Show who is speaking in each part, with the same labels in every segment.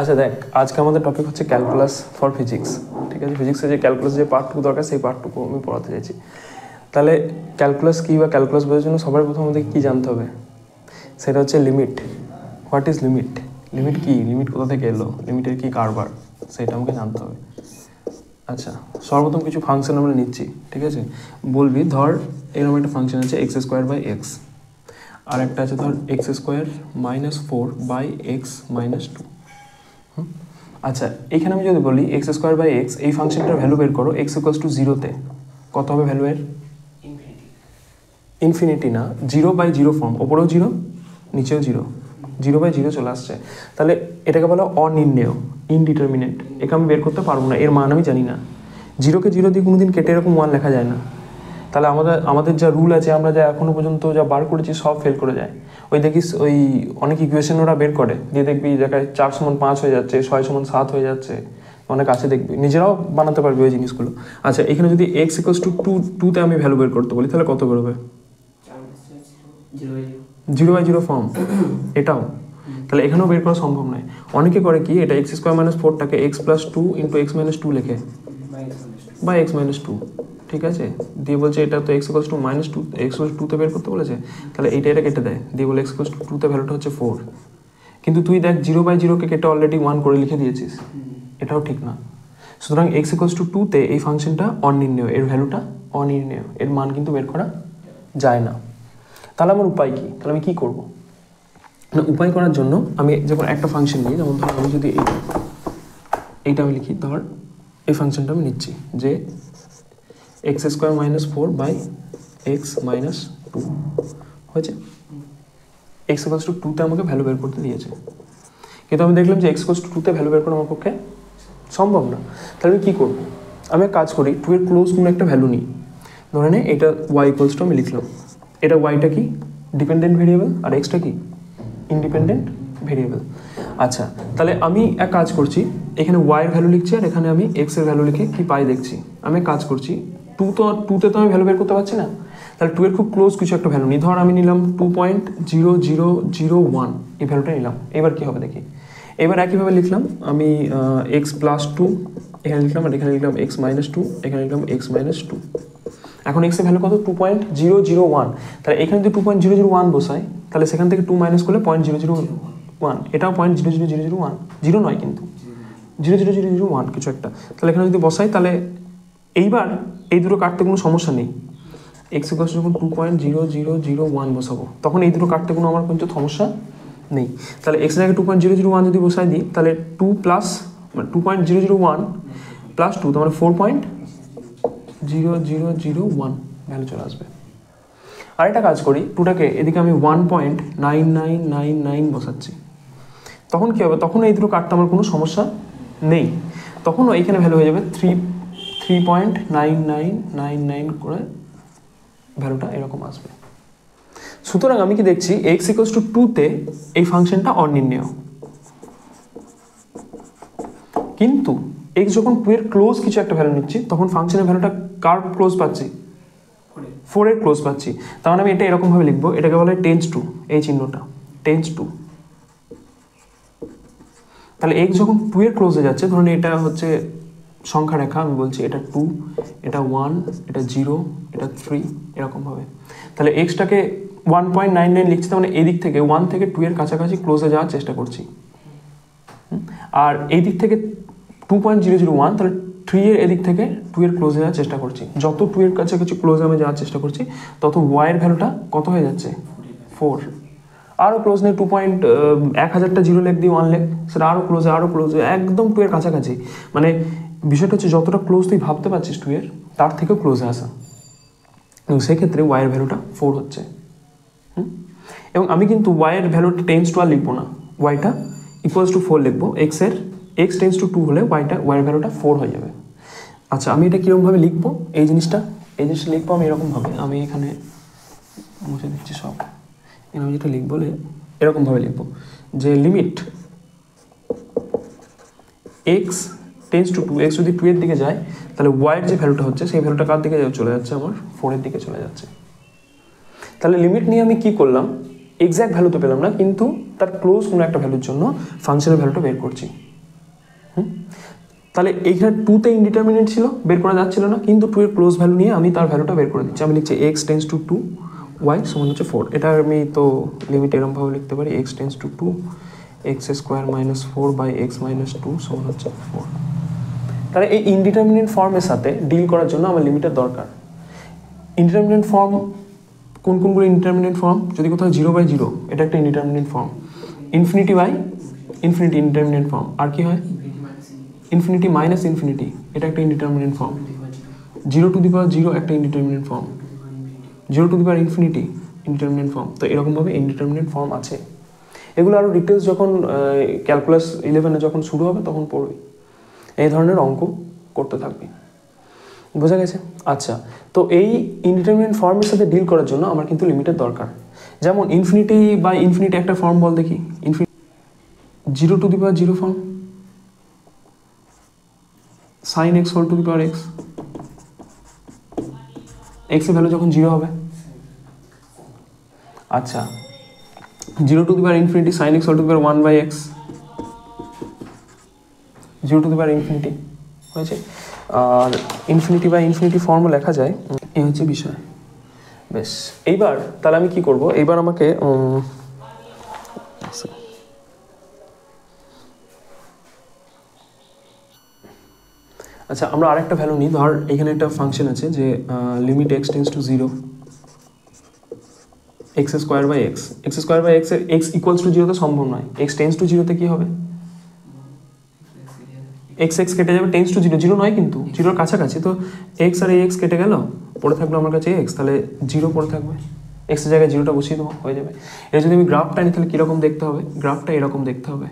Speaker 1: আচ্ছা দেখ, আজকে আমাদের টপিক হচ্ছে ক্যালকুলাস ফর ফিজিক্স। ঠিক আছে, ফিজিক্সে যে ক্যালকুলাস যে পার্টটুকু দরকার সেই পার্টটুকু আমি পড়াতে চাইছি। তাহলে ক্যালকুলাস কী বা ক্যালকুলাস বোঝার জন্য সবার প্রথম আমাদের কী জানতে হবে, সেটা হচ্ছে limit. What is limit? Limit কী, লিমিট কোথা থেকে এলো, লিমিটের কী কারবার, সেটা আমাকে জানতে হবে। আচ্ছা, সর্বপ্রথম কিছু ফাংশন আমরা নিচ্ছি। ঠিক আছে, বলবি ধর এরকম একটা ফাংশন আছে এক্স স্কোয়ার বাই এক্স, আর একটা আছে ধর x square minus 4 by x minus 2। আচ্ছা, এইখানে আমি যদি বলি এক্স স্কোয়ার বাই এক্স, এই ফাংশনটার ভ্যালু বের করো এক্স ইকুয়ালস টু 0-তে, কত হবে ভ্যালু এর? ইনফিনিটি না, 0/0 ফর্ম, ওপরেও 0 নিচেও 0, 0/0 চলে আসছে। তাহলে এটাকে বলা অনির্ণেয়, ইনডিটারমিনেট। একে আমি বের করতে পারবো না, এর মান আমি জানি না। 0কে 0 দিয়ে কোনোদিন কেটে এরকম 1 লেখা যায় না। তাহলে আমাদের যা রুল আছে, আমরা যা এখনো পর্যন্ত যা বার করেছি সব ফেল করে যায়। ওই দেখিস ওই অনেক ইকুয়েশন ওরা বের করে দিয়ে দেখবি জায়গায় 4=5 হয়ে যাচ্ছে, 6=7 হয়ে যাচ্ছে, অনেক আছে দেখবি, নিজেরাও বানাতে পারবি ওই জিনিসগুলো। আচ্ছা, এখানে যদি এক্স ইকুয়ালস টু 2তে আমি ভ্যালু বের করতে বলি, তাহলে কত বেরোবে? 0/0 ফর্ম, এটাও। তাহলে এখানেও বের করা সম্ভব নয়। অনেকে করে কি, এটা এক্স স্কোয়ার মাইনাস 4টাকে x plus 2 into x minus 2 লেখে, বা এক্স মাইনাস 2। ঠিক আছে, দিয়ে বলছে এটা তো x equals to minus 2, x equals 2তে বের করতে বলেছে, তাহলে এটা কেটে দেয়, দিয়ে বলে এক্স ইকুয়ালস টু 2তে ভ্যালুটা হচ্ছে 4। কিন্তু তুই দেখ 0/0কে কেটে অলরেডি 1 করে লিখে দিয়েছিস, এটাও ঠিক না। সুতরাং এক্স ইকুয়ালস টু 2তে এই ফাংশনটা অনির্ণেয়, এর ভ্যালুটা অনির্ণেয়, এর মান কিন্তু বের করা যায় না। তাহলে আমার উপায় কী? তাহলে আমি কী করবো না, উপায় করার জন্য আমি যখন একটা ফাংশন নিই, যেমন ধর আমি যদি এইটা আমি লিখি, ধর এই ফাংশনটা আমি নিচ্ছি যে x square minus 4 by x minus 2 হয়েছে। এক্স ইকুয়ালস টু 2তে আমাকে ভ্যালু বের করতে দিয়েছে, কিন্তু আমি দেখলাম যে এক্স ইকুয়ালস টু 2তে ভ্যালু বের করা আমার পক্ষে সম্ভব না। তাহলে আমি কী করবো? আমি এক কাজ করি, 2 এর ক্লোজ কোনো একটা ভ্যালু নিই। ধরে নে এটা ওয়াই ইকুয়ালস টু আমি লিখলাম, এটা ওয়াইটা কি ডিপেন্ডেন্ট ভেরিয়েবল আর এক্সটা কি ইন্ডিপেন্ডেন্ট ভেরিয়েবল। আচ্ছা, তাহলে আমি এক কাজ করছি, এখানে ওয়াইয়ের ভ্যালু লিখছি আর এখানে আমি এক্সের ভ্যালু লিখে কি পাই দেখছি। আমি কাজ করছি, 2তে তো আমি ভ্যালু বের করতে পারছি না, তাহলে 2 এর খুব ক্লোজ কিছু একটা ভ্যালু নিই। ধর আমি নিলাম 2.0001, এই ভ্যালুটা নিলাম। এবার কী হবে দেখি, এবার একইভাবে লিখলাম আমি এক্স প্লাস 2 এখানে লিখলাম, আর এখানে লিখলাম এক্স মাইনাস 2, এখানে লিখলাম এক্স মাইনাস 2। এখন এক্সের ভ্যালু কত? 2.001। তাহলে এখানে যদি 2.001 বসাই, তাহলে সেখান থেকে 2 মাইনাস করলে 0.001, এটাও 0.00001, 0 নয় কিন্তু 0.00001 কিছু একটা। তাহলে এখানে যদি বসাই, তাহলে এইবার এই দুটো কাটতে কোনো সমস্যা নেই। এক্স ইকুয়ালস যখন 2.0001 বসাবো, তখন এই দুটো কাটতে কোনো আমার কিন্তু সমস্যা নেই। তাহলে এক্স জায়গায় 2.001 যদি বসাই দিই, তাহলে 2 প্লাস 2.001 প্লাস 2, তার মানে 4.0001 ভ্যালু চলে আসবে। আর একটা কাজ করি, 2টাকে এদিকে আমি 1.9999 বসাচ্ছি, তখন কী হবে? তখন এই দুটো কাটতে আমার কোনো সমস্যা নেই, তখন এইখানে ভ্যালু হয়ে যাবে 3.9999 করে ভ্যালুটা এরকম আসবে। সুতরাং আমি কি দেখছি, এক্স ইকুয়ালস টু 2তে এই ফাংশনটা অনির্ণেয়, কিন্তু এক্স যখন 2 এর ক্লোজ কিছু একটা ভ্যালু নিচ্ছি, তখন ফাংশনের ভ্যালুটা কার ক্লোজ পাচ্ছি? 4 এর ক্লোজ পাচ্ছি। তার মানে আমি এটা এরকমভাবে লিখবো, এটাকে বলে টেন্স টু, এই চিহ্নটা টেন্স টু। তাহলে এক্স যখন 2 এর ক্লোজে যাচ্ছে, ধরুন এটা হচ্ছে সংখ্যা রেখা, আমি বলছি এটা 2, এটা 1, এটা 0, এটা 3, এরকমভাবে। তাহলে এক্সটাকে 1.99 লিখছি, তার মানে এই দিক থেকে 1 থেকে 2 এর কাছাকাছি ক্লোজে যাওয়ার চেষ্টা করছি, আর এই দিক থেকে 2.001, তাহলে 3 এর এদিক থেকে 2 এর ক্লোজে যাওয়ার চেষ্টা করছি। যত 2 এর কাছাকাছি ক্লোজে আমি যাওয়ার চেষ্টা করছি, তত ওয়াইয়ের ভ্যালুটা কত হয়ে যাচ্ছে? 4। আরও ক্লোজ নেই, 1000টা 0 লেখ দিয়ে 1 লেখ, সেটা আরও ক্লোজে একদম 2 এর কাছাকাছি। মানে বিষয়টা হচ্ছে যতটা ক্লোজ তুই ভাবতে পারছিস 2 এর, তার থেকেও ক্লোজে আসা, এবং সেক্ষেত্রে ওয়াইয়ের ভ্যালুটা 4 হচ্ছে। এবং আমি কিন্তু ওয়াইয়ের ভ্যালুটা টেন্স টু আর লিখবো না, ওয়াইটা ইকুয়ালস টু 4 লিখবো। এক্স টেন্স টু 2 হলে ওয়াইয়ের ভ্যালুটা 4 হয়ে যাবে। আচ্ছা, আমি এটা কীরকমভাবে লিখবো? এই জিনিসটা লিখবো আমি এরকমভাবে, আমি এখানে মুছে দিচ্ছি সব। আমি যেটা লিখবো এরকমভাবে লিখবো যে limit x tends to 2, x যদি 2 এর দিকে যায়, তাহলে ওয়াইয়ের যে ভ্যালুটা হচ্ছে সেই ভ্যালুটা কার দিকে চলে যাচ্ছে? আমার 4 এর দিকে চলে যাচ্ছে। তাহলে লিমিট নিয়ে আমি কি করলাম, এক্স্যাক্ট ভ্যালু তো পেলাম না, কিন্তু তার ক্লোজ কোনো একটা ভ্যালুর জন্য ফাংশনের ভ্যালুটা বের করছি। তাহলে এইখানে 2তে ইনডিটারমিনেট ছিল, বের করা যাচ্ছিল না, কিন্তু 2 এর ক্লোজ ভ্যালু নিয়ে আমি তার ভ্যালুটা বের করে দিচ্ছি। আমি লিখছি x টেন্স টু 2 y সমান হচ্ছে 4। এটা আমি তো লিমিট এরমভাবে লিখতে পারি x tends to 2 x square minus 4 by x minus 2 সমান হচ্ছে 4। তাহলে এই ইনডিটারমিনেট ফর্মের সাথে ডিল করার জন্য আমার লিমিটের দরকার। ইনডিটারমিনেট ফর্ম কোনগুলো ইনডিটারমিনেট ফর্ম? যদি কোথাও 0/0, এটা একটা indeterminate form. Infinity by infinity indeterminate form. আর কি হয়? ইনফিনিটি মাইনাস ইনফিনিটি, এটা একটা ইনডিটারমিনেট ফর্ম। 0 একটা indeterminate form. 0 infinity indeterminate form. তো এরকমভাবে ইনডিটারমিনেট ফর্ম আছে। এগুলো আরও ডিটেলস যখন ক্যালকুলাস 11-এ যখন শুরু হবে তখন পড়বি, এই ধরনের অঙ্ক করতে থাকবি। বোঝা গেছে? আচ্ছা, তো এই ইনডিটারমিনেট ফর্মের সাথে ডিল করার জন্য আমার কিন্তু লিমিটের দরকার। যেমন ইনফিনিটি বাই ইনফিনিটি একটা ফর্ম বল দেখি। Infinity 0 form, sin x whole to the power x, x এর ভ্যালু যখন 0 হবে। আচ্ছা, 0 to the power infinity sin x whole to the power 1/x, 0 to the power infinity হয়েছে। আর ইনফিনিটি বাই ইনফিনিটি ফর্মও লেখা যায়, এই হচ্ছে বিষয়। বেশ, এইবার তাহলে আমি কি করব? এইবার আমাকে আচ্ছা, আমরা আরেকটা ভ্যালু নিই। ধর এখানে একটা ফাংশন আছে যে limit x tends to 0 x square by x. X square by x এর x ইকুয়ালস টু 0 তো সম্ভব নয়। x টেন্স টু 0 তে কি হবে? x কেটে যাবে, টেন্স টু 0 নয় কিন্তু 0-র কাছাকাছি। তো x আর এই x কেটে গেল, পড়ে থাকলো আমার কাছে x, তাহলে 0 পড়ে থাকবে। x এর জায়গায় 0টা বসিয়ে দেবো, হয়ে যাবে। এটা যদি আমি গ্রাফটা নিই তাহলে কীরকম দেখতে হবে? গ্রাফটা এরকম দেখতে হবে।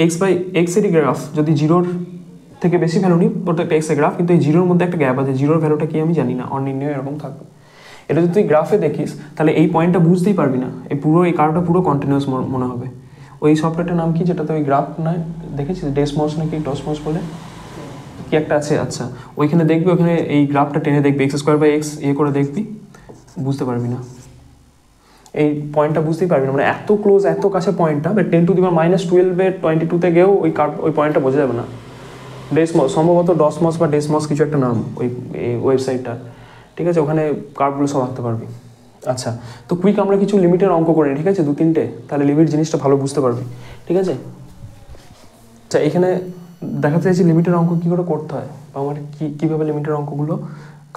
Speaker 1: x বাই এক্স এরই গ্রাফ, যদি 0-র থেকে বেশি ভ্যালু নিই প্রত্যেকটা x এর গ্রাফ, কিন্তু এই 0-র মধ্যে একটা গ্যাপ আছে, 0-র ভ্যালুটা কি আমি জানি না, অনির্ণয় এরকম থাকবে। এটা যদি তুই গ্রাফে দেখিস তাহলে এই পয়েন্টটা বুঝতেই পারবি না, এই কার্ভটা পুরো কন্টিনিউয়াস মনে হবে। ওই সফটওয়্যারটার নাম কি, যেটাতে ওই গ্রাফ নয় দেখেছিস? ডেসমস নাকি টসমস বলে কি একটা আছে। আচ্ছা, ওইখানে দেখবি, ওখানে এই গ্রাফটা টেনে দেখবি, x স্কোয়ার বাই এক্স করে দেখবি, বুঝতে পারবি না, এই পয়েন্টটা বুঝতেই পারবি না, মানে এত ক্লোজ, এত কাছে পয়েন্টটা। বাট 10 টু দি পাওয়ার -12 22-তে গিয়েও ওই পয়েন্টটা বোঝা যাবে না। ডেসমস, সম্ভবত ডসমস বা ডেসমস কিছু একটা নাম ওই ওয়েবসাইটটা, ঠিক আছে? ওখানে কার্ভগুলো সব আঁকতে পারবি। আচ্ছা, তো কুইক আমরা কিছু লিমিটের অঙ্ক করে নিই, ঠিক আছে? 2-3টে, তাহলে লিমিট জিনিসটা ভালো বুঝতে পারবি, ঠিক আছে? আচ্ছা, এখানে দেখাতে চাইছি লিমিটের অঙ্ক কী করে করতে হয়, বা আমার কীভাবে লিমিটের অঙ্কগুলো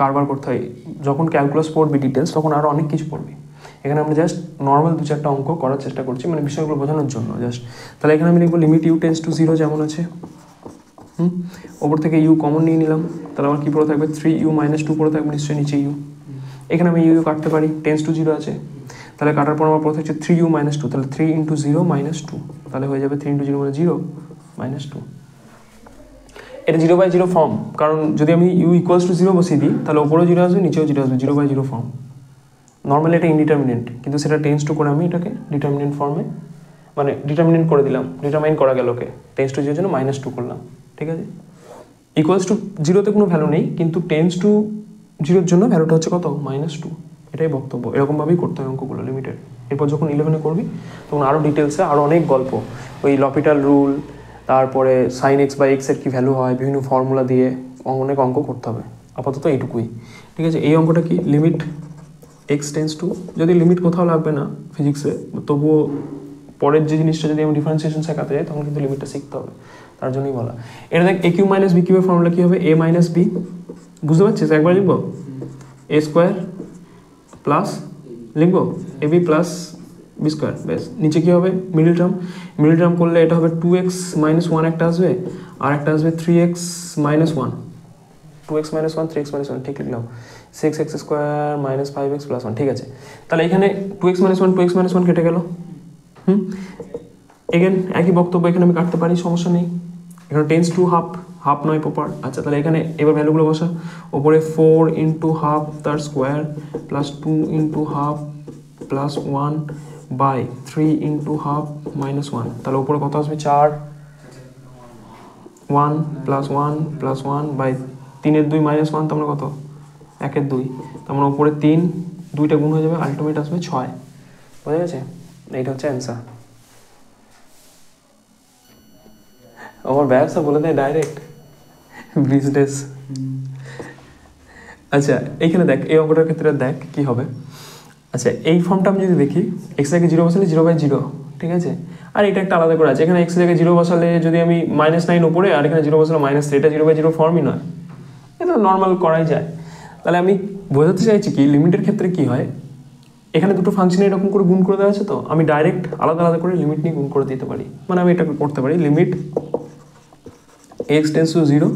Speaker 1: কারবার করতে হয়। যখন ক্যালকুলাস পড়বি ডিটেলস, তখন আরও অনেক কিছু পড়বি। এখানে আমরা জাস্ট নর্মাল 2-4টা অঙ্ক করার চেষ্টা করছি, মানে বিষয়গুলো বোঝানোর জন্য জাস্ট। তাহলে এখানে আমি লিখবো লিমিট u টেন্স টু 0 যেমন আছে, ওপর থেকে u কমন নিয়ে নিলাম, তাহলে আমার কী পড়ে থাকবে? 3u - 2 পড়ে থাকবে নিশ্চয়ই নিচে u। এখানে আমি u কাটতে পারি, টেন্স টু 0 আছে, তাহলে কাটার পর আমার পড়ে থাকছে 3u - 2, তাহলে 3 × 0 - 2, তাহলে হয়ে যাবে 3 × 0 মানে 0 - 2। এটা 0/0 ফর্ম, কারণ যদি আমি u ইকুয়ালস টু 0 বসিয়ে দিই তাহলে ওপরেও 0 আসবে, নিচেও 0 আসবে, 0/0 ফর্ম। নর্মালি এটা ইনডিটারমিনেন্ট, কিন্তু সেটা টেন্স টু করে আমি এটাকে ডিটারমিনেন্ট ফর্মে, মানে ডিটারমিনেন্ট করে দিলাম, ডিটারমাইন করা গেল, ওকে টেন্স টু 0 জন্য -2 করলাম, ঠিক আছে? ইকুয়ালস টু 0-তে কোনো ভ্যালু নেই, কিন্তু টেন্স টু 0-র জন্য ভ্যালুটা হচ্ছে কত? -2। এটাই বক্তব্য। এরকমভাবেই করতে হয় অঙ্কগুলো লিমিটেড। এরপর যখন 11-এ করবি তখন আরও ডিটেলসে আরও অনেক গল্প, ওই লপিটাল রুল, তারপরে sin x বাই এক্স এর কী ভ্যালু হয়, বিভিন্ন ফর্মুলা দিয়ে অনেক অঙ্ক করতে হবে। আপাতত এইটুকুই, ঠিক আছে? এই অঙ্কটা কি, লিমিট x টেন্স টু, যদি লিমিট কোথাও লাগবে না ফিজিক্সে, তবুও পরের যে জিনিসটা যদি আমি ডিফারেন্সিয়েশন শেখাতে যাই তখন কিন্তু লিমিটটা শিখতে হবে, তার জন্যই বলা। এটা দেখ, a কিউ মাইনাস বি কিউবের ফর্মুলা কী হবে? a মাইনাস বি, বুঝতে পারছিস? একবার লিখবো a স্কোয়ার প্লাস, লিখবো ab প্লাস বি স্কোয়ার, ব্যাস। নিচে কী হবে? মিডল টার্ম করলে এটা হবে 2x - 1 একটা আসবে, আর একটা আসবে 3x - 1, 2x - 1 3x - 1, ঠিক লিখলাম। 6x square minus 5x plus 1, ঠিক আছে? তাহলে এখানে 2x - 1 2x - 1 কেটে গেল। এগেন একই বক্তব্য, এখানে আমি কাটতে পারি, সমস্যা নেই। এখানে টেন্স টু হাফ নয় প্রপার। আচ্ছা, তাহলে এখানে এবার ভ্যালুগুলো বসা, ওপরে 4 × হাফ তার square plus 2 × half plus 1 by 3 × half - 1, তাহলে ওপরে কত আসবে? 4, 1 প্লাস 1 প্লাস 1 বাই 3-এর 2 - 1, তার মানে কত? 1-এর 2, তার মানে ওপরে 3, 2টা গুণ হয়ে যাবে, আলটিমেট আসবে 6। বোঝা গেছে? এইটা হচ্ছে অ্যান্সার। আমার ব্যবসা বলে দেয় ডাইরেক্ট, বিজনেস। আচ্ছা এইখানে দেখ, এই অঙ্কটার ক্ষেত্রে দেখ কি হবে। আচ্ছা এই ফর্মটা আমি যদি দেখি, এক্স জায়গায় 0 বসালে 0/0, ঠিক আছে। আর এটা একটা আলাদা করে আছে, এখানে এক্স জায়গায় 0 বসালে যদি আমি -9 উপরে, আর এখানে 0 বসালে -3, এটা 0/0 ফর্মই নয়, এটা নর্মাল করাই যায়। তাহলে আমি বোঝাতে চাইছি কি, লিমিটের ক্ষেত্রে কি হয়, এখানে দুটো ফাংশনে এরকম করে গুণ করে দেওয়া আছে, তো আমি ডাইরেক্ট আলাদা আলাদা করে লিমিট নিয়ে গুণ করে দিতে পারি। মানে আমি এটা করতে পারি, limit x tends to 0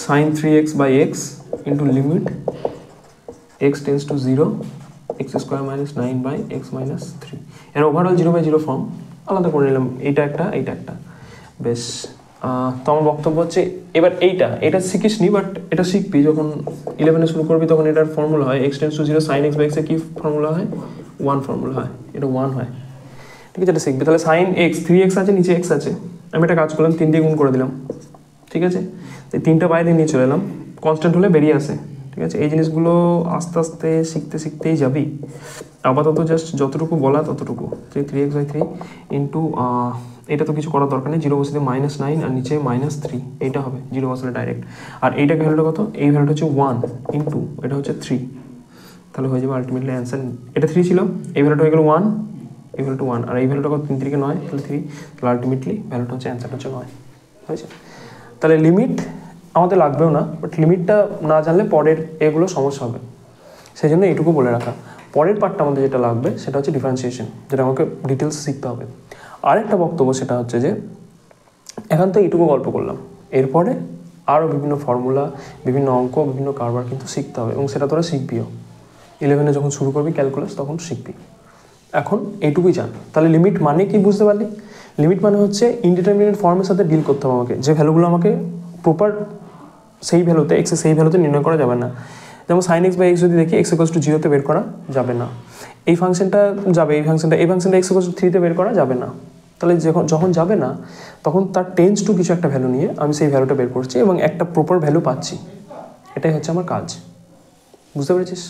Speaker 1: sin 3x/x into limit x tends to 0 x² - 9/x - 3। এর ওভারঅল 0/0 ফর্ম আলাদা করে নিলাম, এইটা একটা এইটা একটা। বেশ, তো আমার বক্তব্য হচ্ছে এবার এটা শিখিস নি, বাট এটা শিখবি যখন 11-এ শুরু করবি, তখন এটার ফর্মুলা হয় x tends to 0 sin x/x এর কি ফর্মুলা হয়, 1 ফর্মুলা হয়, এটা 1 হয়, ঠিক আছে। এটা শিখবি। তাহলে sin x, 3x আছে, নিচে x আছে, আমি একটা কাজ করলাম, 3 দিয়ে গুণ করে দিলাম, ঠিক আছে। এই 3টা বাইরে নিয়ে চলে এলাম, কনস্ট্যান্ট হলে বেরিয়ে আসে, ঠিক আছে। এই জিনিসগুলো আস্তে আস্তে শিখতেই যাবি। আপাতত জাস্ট যতটুকু বলা ততটুকু, যে 3x/3 ইন্টু, এটা তো কিছু করার দরকার নেই, 0 বসে -9 আর নিচে -3, এইটা হবে 0 বসালে ডাইরেক্ট। আর এইটা ভ্যালুটা কত, এই ভ্যালুটা হচ্ছে 1 ইন্টু এটা হচ্ছে 3, তাহলে হয়ে যাবে আলটিমেটলি অ্যান্সার। এটা 3 ছিল, এই ভ্যালুটা হয়ে গেল 1, এই ভ্যালুটা 1, আর এই ভ্যালুটা কত, 3 3 9, তাহলে 3, তাহলে আলটিমেটলি ভ্যালুটা হচ্ছে, অ্যান্সারটা হচ্ছে 9, হয়েছে। তাহলে লিমিট আমাদের লাগবেও না, বাট লিমিটটা না জানলে পরের এগুলো সমস্যা হবে, সেই জন্য এইটুকু বলে রাখা। পরের পার্টটা আমাদের যেটা লাগবে সেটা হচ্ছে ডিফারেন্সিয়েশন, যেটা আমাকে ডিটেলস শিখতে হবে। আরেকটা বক্তব্য সেটা হচ্ছে যে এখন তো এইটুকু গল্প করলাম, এরপরে আরও বিভিন্ন ফর্মুলা, বিভিন্ন অঙ্ক, বিভিন্ন কারবার কিন্তু শিখতে হবে, এবং সেটা তোরা শিখবিও। 11-এ যখন শুরু করবি ক্যালকুলাস তখন শিখবি। এখন এইটুকুই জান। তাহলে লিমিট মানে কি বুঝতে পারলি? লিমিট মানে হচ্ছে ইনডিটারমিনেট ফর্মের সাথে ডিল করতে হবে আমাকে, যে ভ্যালুগুলো আমাকে প্রপার সেই ভ্যালুতে, এক্সের সেই ভ্যালুতে নির্ণয় করা যাবে না। যেমন sin x/x যদি দেখি, x = 0 বের করা যাবে না, এই ফাংশনটা যাবে, এই ফাংশনটা x = 3 বের করা যাবে না। তাহলে যখন যাবে না, তখন তার টেন্স টু কিছু একটা ভ্যালু নিয়ে আমি সেই ভ্যালুটা বের করছি এবং একটা প্রপার ভ্যালু পাচ্ছি, এটাই হচ্ছে আমার কাজ। বুঝতে পেরেছিস?